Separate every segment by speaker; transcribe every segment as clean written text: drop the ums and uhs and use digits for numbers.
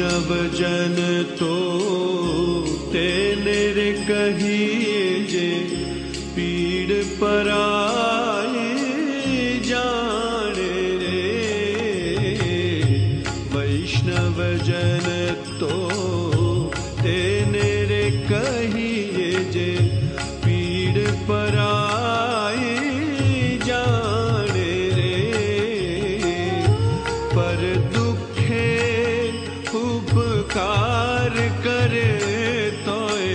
Speaker 1: वैष्णव जन तो तेरे कहिए जे पीड़ पराए जाने रे। वैष्णव जन तो तेरे कहिए जे पीड़ पराए जाने रे। पर दुखे उपकार करे तोय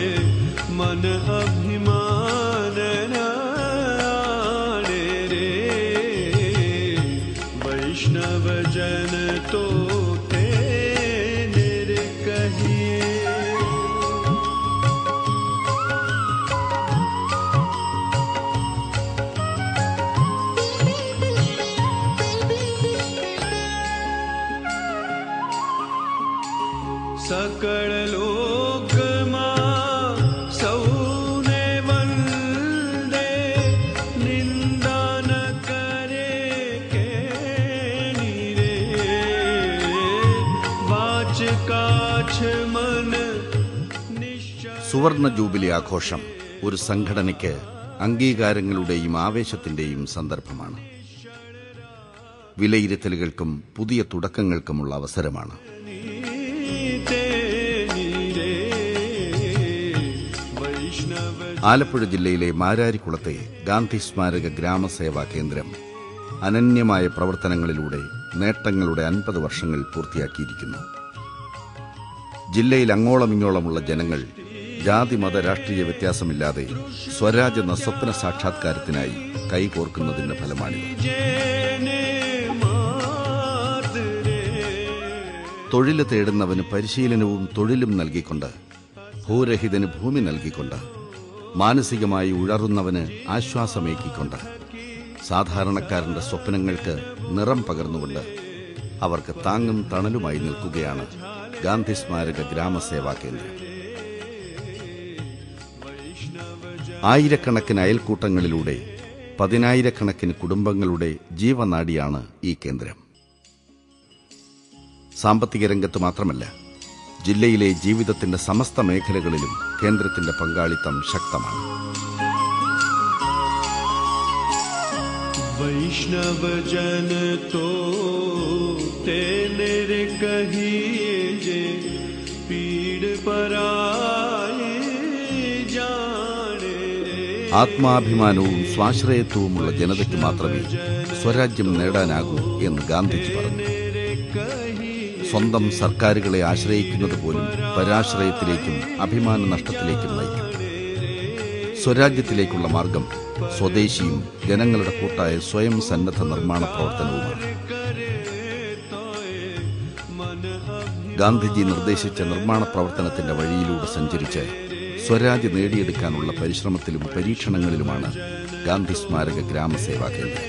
Speaker 1: मन अभिमान आने रे। वैष्णव जन तो तेरे कहिए। सकल लोक मां सौने वंदे निंदा न करे के नीरे। वाच काछ मन निश्चय।
Speaker 2: സുവർണ ജൂബിലി ആഘോഷം ഒരു സംഘടനയ്ക്ക് അംഗീകാരങ്ങളുടെയും ആവേശത്തിന്റെയും സന്ദർഭമാണ്. വിലയിരുത്തലുകൾക്കും പുതിയ തുടക്കങ്ങൾക്കുമുള്ള അവസരമാണ്. ആലപ്പുഴ ജില്ലയിലെ മാരാരിക്കുളത്തെ ഗാന്ധി സ്മാരക ഗ്രാമസേവാ കേന്ദ്രം അനന്യമായ പ്രവർത്തനങ്ങളിലൂടെ നേട്ടങ്ങളുടെ 50 വർഷങ്ങൾ പൂർത്തിയാക്കിയിരിക്കുന്നു. ജില്ലയിൽ അങ്ങോളമിങ്ങോളമുള്ള ജനങ്ങൾ ജാതി മത രാഷ്ട്രീയ വ്യത്യാസമില്ലാതെ സ്വരാജ് എന്ന സ്വപ്ന സാക്ഷാത്കാരത്തിനായി കൈകോർക്കുന്നതിന്റെ ഫലമാണിത്. തൊഴിൽ തേടുന്നവന് പരിശീലനവും തൊഴിലും നൽകിക്കൊണ്ട്, ഭൂരഹിതന് ഭൂമി നൽകിക്കൊണ്ട്, മാനസികമായി ഉഴറുന്നവന് ആശ്വാസമേകിക്കൊണ്ട്, സാധാരണക്കാരന്റെ സ്വപ്നങ്ങൾക്ക് നിറം പകർന്നുകൊണ്ട് അവർക്ക് താങ്ങും തണലുമായി നിൽക്കുകയാണ് ഗാന്ധി സ്മാരക ഗ്രാമസേവാ കേന്ദ്രം. ആയിരക്കണക്കിന് അയൽക്കൂട്ടങ്ങളിലൂടെ 10,000-കണക്കിന് കുടുംബങ്ങളുടെ ജീവനാഡിയാണ് ഈ കേന്ദ്രം. സാമ്പത്തിക രംഗത്ത് മാത്രമല്ല, ജില്ലയിലെ ജീവിതത്തിന്റെ സമസ്ത മേഖലകളിലും കേന്ദ്രത്തിന്റെ പങ്കാളിത്തം ശക്തമാണ്.
Speaker 1: वैष्णव जन तो तेरे कहिए जे पीड़ पराए जाने रे।
Speaker 2: ആത്മാഭിമാനവും സ്വാശ്രയത്വവുമുള്ള ജനതയ്ക്ക് മാത്രമേ സ്വരാജ്യം നേടാനാകൂ എന്ന് ഗാന്ധിജി പറഞ്ഞു. സ്വന്തം സർക്കാരുകളെ ആശ്രയിക്കുന്നത് പോലും പരാശ്രയത്തിലേക്കും അഭിമാന നഷ്ടത്തിലേക്കും നയിക്കും. സ്വരാജ്യത്തിലേക്കുള്ള മാർഗം സ്വദേശിയും ജനങ്ങളുടെ കൂട്ടായ സ്വയം സന്നദ്ധ നിർമ്മാണ പ്രവർത്തനവുമാണ്. ഗാന്ധിജി നിർദ്ദേശിച്ച നിർമ്മാണ പ്രവർത്തനത്തിന്റെ വഴിയിലൂടെ സഞ്ചരിച്ച് സ്വരാജ് നേടിയെടുക്കാനുള്ള പരിശ്രമത്തിലും പരീക്ഷണങ്ങളിലുമാണ് ഗാന്ധി സ്മാരക ഗ്രാമസേവാ കേന്ദ്രം.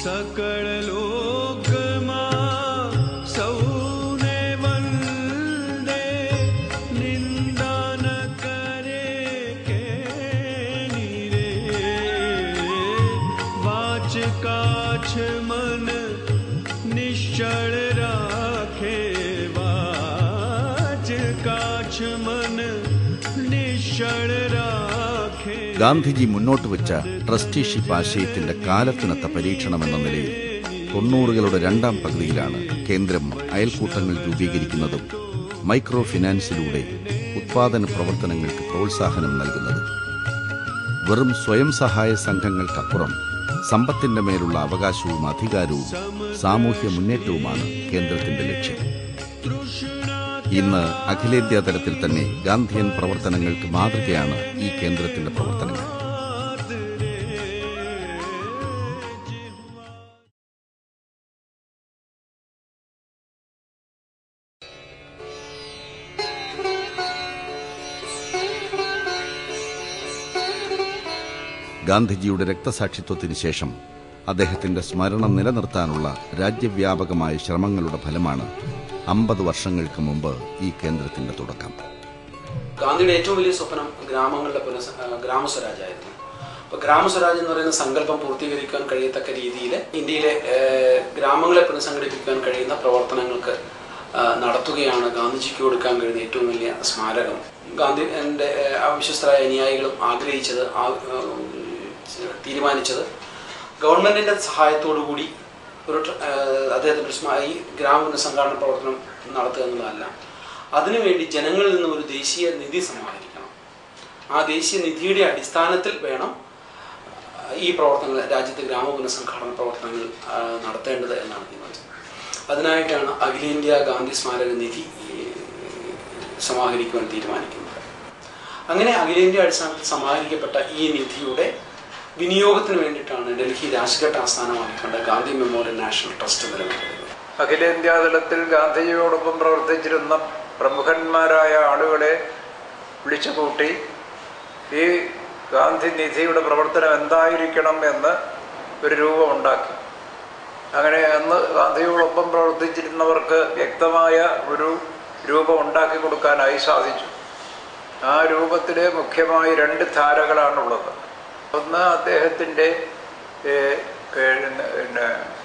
Speaker 1: सकल लोक मां सौने वंदे निंदा न करे के नीरे। वाच काछ मन निश्चल राखे। वाच काछ मन निश्चल राखे।
Speaker 2: ഗാന്ധിജി മുന്നോട്ട് വെച്ച ട്രസ്റ്റിഷിപ്പ് ആശയത്തിന്റെ കാലത്തിനൊത്ത പരീക്ഷണമെന്ന നിലയിൽ 90കളുടെ രണ്ടാം പകുതിയിലാണ് കേന്ദ്രം അയൽക്കൂട്ടങ്ങൾ രൂപീകരിക്കുന്നതും മൈക്രോ ഫിനാൻസിലൂടെ ഉത്പാദന പ്രവർത്തനങ്ങൾക്ക് പ്രോത്സാഹനം നൽകുന്നതും. വെറും സ്വയം സഹായ സംഘങ്ങൾക്കപ്പുറം സമ്പത്തിന്റെ മേലുള്ള അവകാശവും അധികാരവും സാമൂഹ്യ മുന്നേറ്റവുമാണ് കേന്ദ്രത്തിന്റെ ലക്ഷ്യം. ഇന്ന് അഖിലേന്ത്യാ തലത്തിൽ തന്നെ ഗാന്ധിയൻ പ്രവർത്തനങ്ങൾക്ക് മാതൃകയാണ് ഈ കേന്ദ്രത്തിന്റെ പ്രവർത്തനങ്ങൾ. ഗാന്ധിജിയുടെ രക്തസാക്ഷിത്വത്തിന് ശേഷം അദ്ദേഹത്തിന്റെ സ്മരണം നിലനിർത്താനുള്ള രാജ്യവ്യാപകമായ ശ്രമങ്ങളുടെ ഫലമാണ് 50 വർഷങ്ങൾക്ക് മുമ്പ് ഈ കേന്ദ്രത്തിന്റെ തുടക്കം.
Speaker 3: ഗാന്ധിയുടെ ഏറ്റവും വലിയ സ്വപ്നം ഗ്രാമങ്ങളുടെ ഗ്രാമസ്വരാജായിരുന്നു. അപ്പോൾ ഗ്രാമസ്വരാജ് എന്ന് പറയുന്ന സങ്കല്പം പൂർത്തീകരിക്കാൻ കഴിയത്തക്ക രീതിയിൽ ഇന്ത്യയിലെ ഗ്രാമങ്ങളെ പുനഃസംഘടിപ്പിക്കാൻ കഴിയുന്ന പ്രവർത്തനങ്ങൾക്ക് നടത്തുകയാണ് ഗാന്ധിജിക്ക് കൊടുക്കാൻ കഴിയുന്ന ഏറ്റവും വലിയ സ്മാരകം. ഗാന്ധിന്റെ വിശ്വസ്തരായ അനുയായികളും ആഗ്രഹിച്ചത്, തീരുമാനിച്ചത് ഗവൺമെന്റിന്റെ സഹായത്തോടു കൂടി അദ്ദേഹത്തിന്റെ ഈ ഗ്രാമ പുനഃസംഘാടന പ്രവർത്തനം നടത്തുക എന്നുള്ളതല്ല. അതിനുവേണ്ടി ജനങ്ങളിൽ നിന്നും ഒരു ദേശീയ നിധി സമാഹരിക്കണം. ആ ദേശീയ നിധിയുടെ അടിസ്ഥാനത്തിൽ വേണം ഈ പ്രവർത്തനങ്ങൾ, രാജ്യത്തെ ഗ്രാമ പുനഃസംഘാടന പ്രവർത്തനങ്ങൾ നടത്തേണ്ടത് എന്നാണ് തീരുമാനിച്ചത്. അതിനായിട്ടാണ് അഖിലേന്ത്യാ ഗാന്ധി സ്മാരക നിധി സമാഹരിക്കുവാൻ തീരുമാനിക്കുന്നത്. അങ്ങനെ അഖിലേന്ത്യാ അടിസ്ഥാനത്തിൽ സമാഹരിക്കപ്പെട്ട ഈ നിധിയുടെ വിനിയോഗത്തിന് വേണ്ടിയിട്ടാണ് ഡൽഹി രാജ്ഘട്ട് ആസ്ഥാനമാക്കിക്കൊണ്ട് ഗാന്ധി മെമ്മോറിയൽ നാഷണൽ ട്രസ്റ്റ് നിലനിൽക്കുന്നത്.
Speaker 4: അഖിലേന്ത്യാ തലത്തിൽ ഗാന്ധിജിയോടൊപ്പം പ്രവർത്തിച്ചിരുന്ന പ്രമുഖന്മാരായ ആളുകളെ വിളിച്ചുകൂട്ടി ഈ ഗാന്ധി നിധിയുടെ പ്രവർത്തനം എന്തായിരിക്കണം എന്ന് ഒരു രൂപമുണ്ടാക്കി. അങ്ങനെ അന്ന് ഗാന്ധിയോടൊപ്പം പ്രവർത്തിച്ചിരുന്നവർക്ക് വ്യക്തമായ ഒരു രൂപം ഉണ്ടാക്കി കൊടുക്കാനായി സാധിച്ചു. ആ രൂപത്തിൽ മുഖ്യമായി 2 ധാരകളാണുള്ളത്. ഒന്ന് അദ്ദേഹത്തിൻ്റെ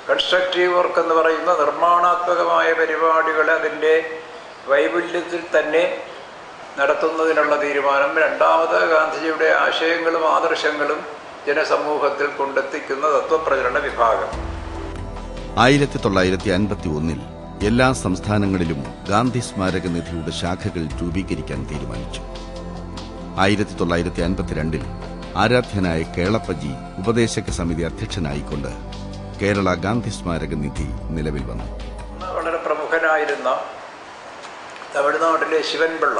Speaker 4: കൺസ്ട്രക്റ്റീവ് വർക്ക് എന്ന് പറയുന്ന നിർമ്മാണാത്മകമായ പരിപാടികൾ അതിൻ്റെ വൈപുല്യത്തിൽ തന്നെ നടത്തുന്നതിനുള്ള തീരുമാനം. രണ്ടാമത് ഗാന്ധിജിയുടെ ആശയങ്ങളും ആദർശങ്ങളും ജനസമൂഹത്തിൽ കൊണ്ടെത്തിക്കുന്ന തത്വപ്രചരണ വിഭാഗം.
Speaker 2: 1951 എല്ലാ സംസ്ഥാനങ്ങളിലും ഗാന്ധി സ്മാരക നിധിയുടെ ശാഖകൾ രൂപീകരിക്കാൻ തീരുമാനിച്ചു. 1952 ആരാധ്യനായ കേളപ്പജി ഉപദേശക സമിതി അധ്യക്ഷനായിക്കൊണ്ട് കേരള ഗാന്ധി സ്മാരക നിധി നിലവിൽ വന്നു.
Speaker 4: വളരെ പ്രമുഖനായിരുന്ന തമിഴ്നാട്ടിലെ ശിവൻപിള്ള,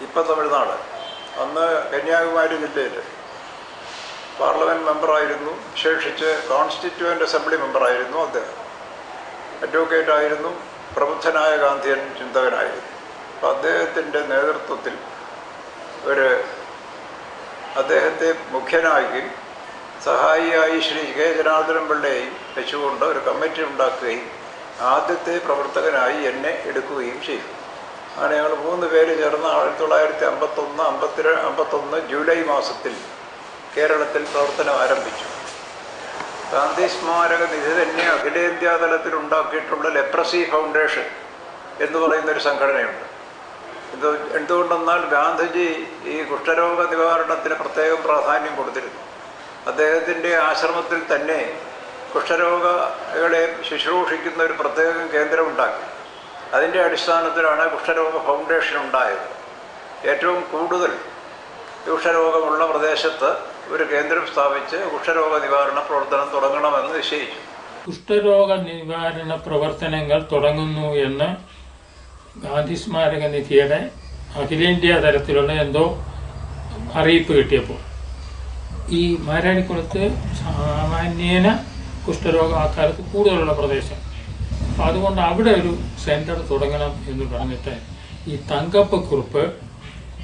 Speaker 4: ഇപ്പം തമിഴ്നാട്, അന്ന് കന്യാകുമാരി ജില്ലയിൽ പാർലമെൻറ്റ് മെമ്പറായിരുന്നു. വിശേഷിച്ച് കോൺസ്റ്റിറ്റ്യൂവൻ്റ് അസംബ്ലി മെമ്പറായിരുന്നു. അദ്ദേഹം അഡ്വക്കേറ്റായിരുന്നു, പ്രബുദ്ധനായ ഗാന്ധിയൻ ചിന്തകനായിരുന്നു. അപ്പം അദ്ദേഹത്തിൻ്റെ നേതൃത്വത്തിൽ അദ്ദേഹത്തെ മുഖ്യനാക്കി സഹായിയായി ശ്രീ കെ ജനാർദ്ദനൻ പിള്ളയെയും വെച്ചുകൊണ്ട് ഒരു കമ്മിറ്റി ഉണ്ടാക്കുകയും ആദ്യത്തെ പ്രവർത്തകനായി എന്നെ എടുക്കുകയും ചെയ്തു. അങ്ങനെ ഞങ്ങൾ 3 പേര് ചേർന്ന് 1951 ജൂലൈ മാസത്തിൽ കേരളത്തിൽ പ്രവർത്തനം ആരംഭിച്ചു. ഗാന്ധി സ്മാരക നിധി തന്നെ അഖിലേന്ത്യാ തലത്തിൽ ഉണ്ടാക്കിയിട്ടുള്ള ലെപ്രസി ഫൗണ്ടേഷൻ എന്ന് പറയുന്നൊരു സംഘടനയുണ്ട്. എന്തുകൊണ്ടെന്നാൽ ഗാന്ധിജി ഈ കുഷ്ഠരോഗ നിവാരണത്തിന് പ്രത്യേകം പ്രാധാന്യം കൊടുത്തിരുന്നു. അദ്ദേഹത്തിൻ്റെ ആശ്രമത്തിൽ തന്നെ കുഷ്ഠരോഗികളെ ശുശ്രൂഷിക്കുന്ന ഒരു പ്രത്യേക കേന്ദ്രമുണ്ടാക്കി. അതിൻ്റെ അടിസ്ഥാനത്തിലാണ് കുഷ്ഠരോഗ ഫൗണ്ടേഷൻ ഉണ്ടായത്. ഏറ്റവും കൂടുതൽ കുഷ്ഠരോഗമുള്ള പ്രദേശത്ത് ഒരു കേന്ദ്രം സ്ഥാപിച്ച് കുഷ്ഠരോഗ നിവാരണ പ്രവർത്തനം തുടങ്ങണമെന്ന് നിശ്ചയിച്ചു.
Speaker 5: കുഷ്ഠരോഗ നിവാരണ പ്രവർത്തനങ്ങൾ തുടങ്ങുന്നു എന്ന് ഗാന്ധി സ്മാരക നിധിയുടെ അഖിലേന്ത്യാ തലത്തിലുള്ള എന്തോ അറിയിപ്പ് കിട്ടിയപ്പോൾ ഈ മാരാരിക്കുളത്ത് സാമാന്യേന കുഷ്ഠരോഗം ആ കാലത്ത് കൂടുതലുള്ള പ്രദേശം. അപ്പം അതുകൊണ്ട് അവിടെ ഒരു സെൻറ്റർ തുടങ്ങണം എന്ന് പറഞ്ഞിട്ട് ഈ തങ്കപ്പ കുറുപ്പ്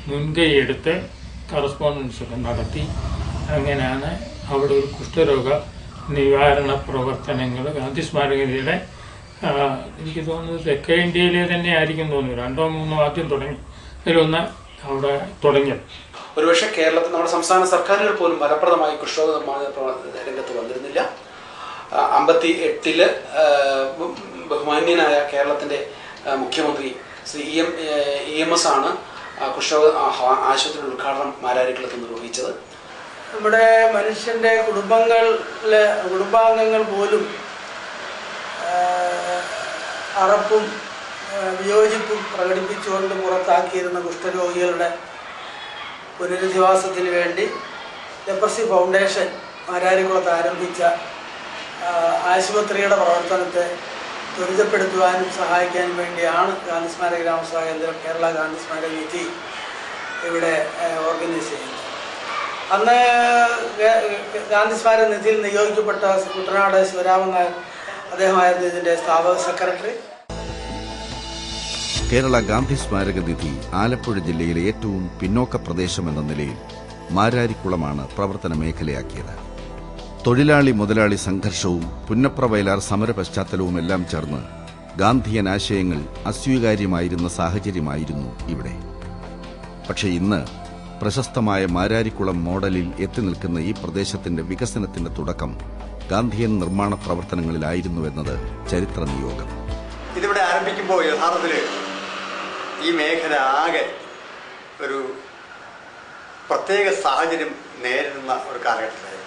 Speaker 5: മുൻകൈയെടുത്ത് കറസ്പോണ്ടൻസൊക്കെ നടത്തി അങ്ങനെയാണ് അവിടെ ഒരു കുഷ്ഠരോഗ നിവാരണ പ്രവർത്തനങ്ങൾ ഗാന്ധി സ്മാരകനിധിയുടെ എനിക്ക് തോന്നുന്നത് തെക്കേ ഇന്ത്യയിലെ തന്നെ ആയിരിക്കും തോന്നുന്നു 2 or 3 ആദ്യം തുടങ്ങി അതിലൊന്ന് അവിടെ തുടങ്ങിയത്.
Speaker 3: ഒരുപക്ഷെ കേരളത്തിൽ നമ്മുടെ സംസ്ഥാന സർക്കാരുകൾ പോലും ഫലപ്രദമായി കുഷ്ഠരോഗ നിർമ്മാണ രംഗത്ത് വന്നിരുന്നില്ല. 58 ബഹുമാന്യനായ കേരളത്തിൻ്റെ മുഖ്യമന്ത്രി ശ്രീ EMS ആണ് കുഷ്ഠരോഗ ആശുപത്രിയുടെ ഉദ്ഘാടനം മാരാരിക്കുളത്ത് നിർവഹിച്ചത്.
Speaker 6: നമ്മുടെ മനുഷ്യൻ്റെ കുടുംബാംഗങ്ങൾ പോലും അറപ്പും വിയോജിപ്പും പ്രകടിപ്പിച്ചുകൊണ്ട് പുറത്താക്കിയിരുന്ന കുഷ്ഠരോഗികളുടെ പുനരധിവാസത്തിന് വേണ്ടി ലെപ്രസി ഫൗണ്ടേഷൻ മാരാരിക്കുളത്ത് ആരംഭിച്ച ആശുപത്രിയുടെ പ്രവർത്തനത്തെ ത്വരിതപ്പെടുത്തുവാനും സഹായിക്കാനും വേണ്ടിയാണ് ഗാന്ധി സ്മാരക ഗ്രാമസഭാ കേന്ദ്രം കേരള ഗാന്ധി സ്മാരക നിധി ഇവിടെ ഓർഗനൈസ് ചെയ്യുന്നത്. അന്ന് ഗാന്ധി സ്മാരക നിധിയിൽ നിയോഗിക്കപ്പെട്ട കുട്ടനാട് ശിവരാമൻ നായർ അദ്ദേഹമായിരുന്നു ഇതിൻ്റെ സ്ഥാപക സെക്രട്ടറി.
Speaker 2: കേരള ഗാന്ധി സ്മാരക നിധി ആലപ്പുഴ ജില്ലയിലെ ഏറ്റവും പിന്നോക്ക പ്രദേശമെന്ന നിലയിൽ മാരാരിക്കുളമാണ് പ്രവർത്തന മേഖലയാക്കിയത്. തൊഴിലാളി മുതലാളി സംഘർഷവും പുന്നപ്ര വയലാർ സമര പശ്ചാത്തലവുമെല്ലാം ചേർന്ന് ഗാന്ധിയൻ ആശയങ്ങൾ അസ്വീകാര്യമായിരുന്ന സാഹചര്യമായിരുന്നു ഇവിടെ. പക്ഷെ ഇന്ന് പ്രശസ്തമായ മാരാരിക്കുളം മോഡലിൽ എത്തി നിൽക്കുന്ന ഈ പ്രദേശത്തിന്റെ വികസനത്തിന്റെ തുടക്കം ഗാന്ധിയൻ നിർമ്മാണ പ്രവർത്തനങ്ങളിലായിരുന്നുവെന്നത് ചരിത്ര നിയോഗം.
Speaker 7: ഇതിവിടെ ആരംഭിക്കുമ്പോൾ യഥാർത്ഥത്തിൽ ഈ മേഖല ആകെ ഒരു പ്രത്യേക സാഹചര്യം നേരിടുന്ന ഒരു കാലഘട്ടത്തിലായിരുന്നു.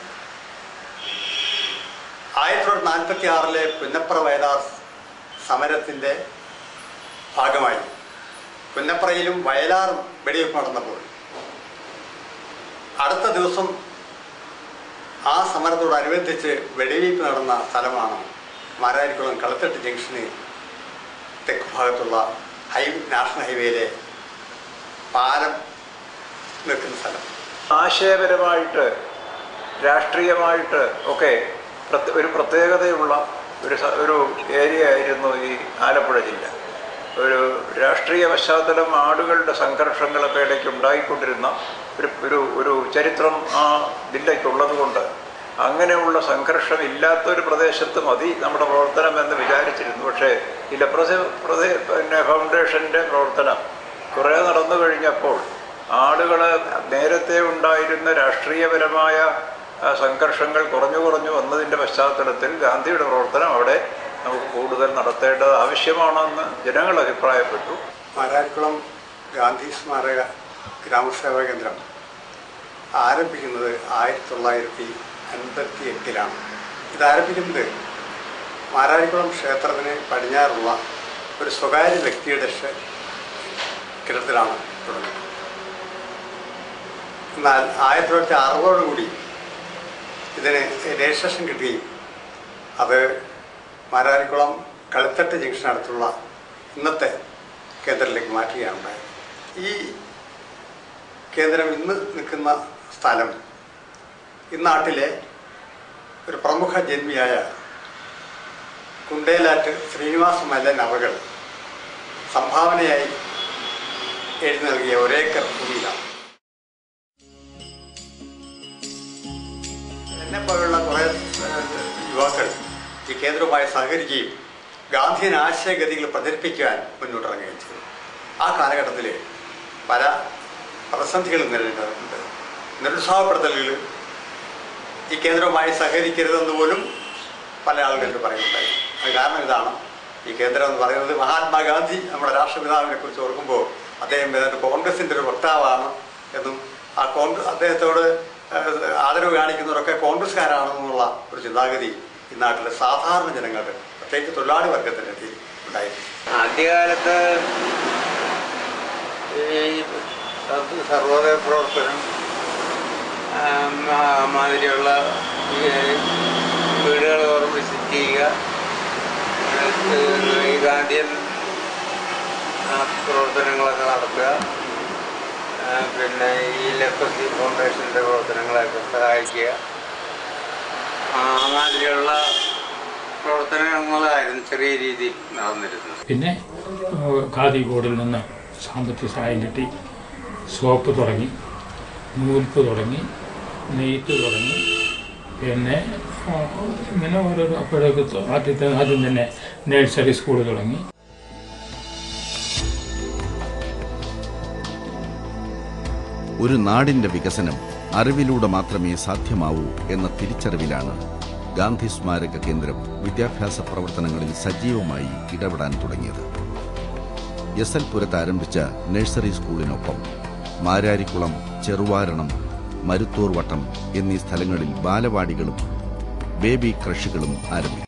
Speaker 7: 1946 പുന്നപ്ര വയലാർ സമരത്തിൻ്റെ ഭാഗമായി പുന്നപ്രയിലും വയലാറും വെടിവെപ്പ് നടന്നപ്പോൾ അടുത്ത ദിവസം ആ സമരത്തോടനുബന്ധിച്ച് വെടിവെയ്പ്പ് നടന്ന സ്ഥലമാണ് മാരാരിക്കുളം കളത്തട്ട് ജംഗ്ഷന് തെക്ക് ഭാഗത്തുള്ള നാഷണൽ ഹൈവേയിലെ പാലം നിൽക്കുന്ന സ്ഥലം.
Speaker 4: ആശയപരമായിട്ട് രാഷ്ട്രീയമായിട്ട് ഒക്കെ ഒരു പ്രത്യേകതയുള്ള ഒരു ഏരിയ ആയിരുന്നു ഈ ആലപ്പുഴ ജില്ല. ഒരു രാഷ്ട്രീയ പശ്ചാത്തലം, ആളുകളുടെ സംഘർഷങ്ങളൊക്കെ ഇടയ്ക്ക് ഉണ്ടായിക്കൊണ്ടിരുന്ന ഒരു ചരിത്രം ആ ജില്ലയ്ക്കുള്ളത് കൊണ്ട് അങ്ങനെയുള്ള സംഘർഷം ഇല്ലാത്തൊരു പ്രദേശത്ത് മതി നമ്മുടെ പ്രവർത്തനം എന്ന് വിചാരിച്ചിരുന്നു. പക്ഷേ ഈ ലെപ്രസി ഫൗണ്ടേഷൻ്റെ പ്രവർത്തനം കുറേ നടന്നു കഴിഞ്ഞപ്പോൾ ആളുകൾ നേരത്തെ ഉണ്ടായിരുന്ന രാഷ്ട്രീയപരമായ സംഘർഷങ്ങൾ കുറഞ്ഞു വന്നതിൻ്റെ പശ്ചാത്തലത്തിൽ ഗാന്ധിയുടെ പ്രവർത്തനം അവിടെ നമുക്ക് കൂടുതൽ നടത്തേണ്ടത് ആവശ്യമാണെന്ന് ജനങ്ങൾ അഭിപ്രായപ്പെട്ടു.
Speaker 7: മാരാരിക്കുളം ഗാന്ധി സ്മാരക ഗ്രാമസേവാ കേന്ദ്രം ആരംഭിക്കുന്നത് 1958 ഇത് ആരംഭിക്കുന്നത് മാരാരിക്കുളം ക്ഷേത്രത്തിന് പടിഞ്ഞാറുള്ള ഒരു സ്വകാര്യ വ്യക്തിയുടെ കിണറ്റിലാണ് തുടങ്ങുന്നത്. എന്നാൽ 1960 ഇതിന് രജിസ്ട്രേഷൻ കിട്ടുകയും അത് മാരാരിക്കുളം കളത്തട്ട് ജംഗ്ഷൻ അടുത്തുള്ള ഇന്നത്തെ കേന്ദ്രത്തിലേക്ക് മാറ്റുകയാണ് ഉണ്ടായത്. ഈ കേന്ദ്രം ഇന്ന് നിൽക്കുന്ന സ്ഥലം ഈ നാട്ടിലെ ഒരു പ്രമുഖ ജന്മിയായ കുണ്ടേലാറ്റ് ശ്രീനിവാസ മല്ലൻ അവകൾ സംഭാവനയായി എഴുതി നൽകിയ ഒരേക്കർ ഭൂമിയിലാണ്. എന്നെപ്പോലുള്ള കുറേ യുവാക്കൾ ഈ കേന്ദ്രവുമായി സഹകരിക്കുകയും ഗാന്ധിയൻ ആശയഗതികൾ പ്രചരിപ്പിക്കാൻ മുന്നോട്ടിറങ്ങുകയും ചെയ്തു. ആ കാലഘട്ടത്തിൽ പല പ്രതിസന്ധികളും നേരിടുന്നുണ്ട്. നിരുത്സാഹപ്പെടുത്തലുകൾ, ഈ കേന്ദ്രവുമായി സഹകരിക്കരുതെന്ന് പോലും പല ആളുകൾക്ക് പറയുന്നുണ്ടായി. അത് കാരണം ഇതാണ്, ഈ കേന്ദ്രം എന്ന് പറയുന്നത് മഹാത്മാഗാന്ധി നമ്മുടെ രാഷ്ട്രപിതാവിനെ കുറിച്ച് ഓർക്കുമ്പോൾ അദ്ദേഹം കോൺഗ്രസിൻ്റെ ഒരു വക്താവാണ് എന്നും അദ്ദേഹത്തോട് ആദരവ് കാണിക്കുന്നവരൊക്കെ കോൺഗ്രസ്സുകാരാണെന്നുള്ള ഒരു ചിന്താഗതി ഈ നാട്ടിലെ സാധാരണ ജനങ്ങൾക്ക്, പ്രത്യേകിച്ച് തൊഴിലാളി വർഗത്തിൻ്റെ ഇടയിൽ ഉണ്ടായിരുന്നു.
Speaker 8: ആദ്യകാലത്ത് ഈ സർവോദയ പ്രവർത്തനം മാതിരിയുള്ള വീടുകൾ തോറും വിസിറ്റ് ചെയ്യുക, ഈ ഗാന്ധിയൻ പ്രവർത്തനങ്ങളൊക്കെ നടത്തുക, പിന്നെ ഈ ലെപ്രസി ഫൗണ്ടേഷൻ്റെ പ്രവർത്തനങ്ങളൊക്കെ സഹായിക്കുക, മാതിരിയുള്ള പ്രവർത്തനങ്ങളായിരുന്നു ചെറിയ രീതിയിൽ നടന്നിരുന്നത്.
Speaker 5: പിന്നെ ഖാദി ബോർഡിൽ നിന്ന് സാമ്പത്തിക സഹായം കിട്ടി. സോപ്പ് തുടങ്ങി, നൂൽപ്പ് തുടങ്ങി, നെയ്ത്ത് തുടങ്ങി, പിന്നെ ഇങ്ങനെ ഓരോരോ അപ്പോഴേക്ക് ആദ്യം തന്നെ നഴ്സറി സ്കൂൾ തുടങ്ങി.
Speaker 2: ഒരു നാടിന്റെ വികസനം അറിവിലൂടെ മാത്രമേ സാധ്യമാവൂ എന്ന തിരിച്ചറിവിലാണ് ഗാന്ധി സ്മാരക കേന്ദ്രം വിദ്യാഭ്യാസ പ്രവർത്തനങ്ങളിൽ സജീവമായി ഇടപെടാൻ തുടങ്ങിയത്. എസ്.എൽ. പുരത്ത് ആരംഭിച്ച നഴ്സറി സ്കൂളിനൊപ്പം മാരാരിക്കുളം, ചെറുവാരണം, മരുത്തൂർ വട്ടം എന്നീ സ്ഥലങ്ങളിൽ ബാലവാടികളും ബേബി ക്രഷുകളും ആരംഭിച്ചു.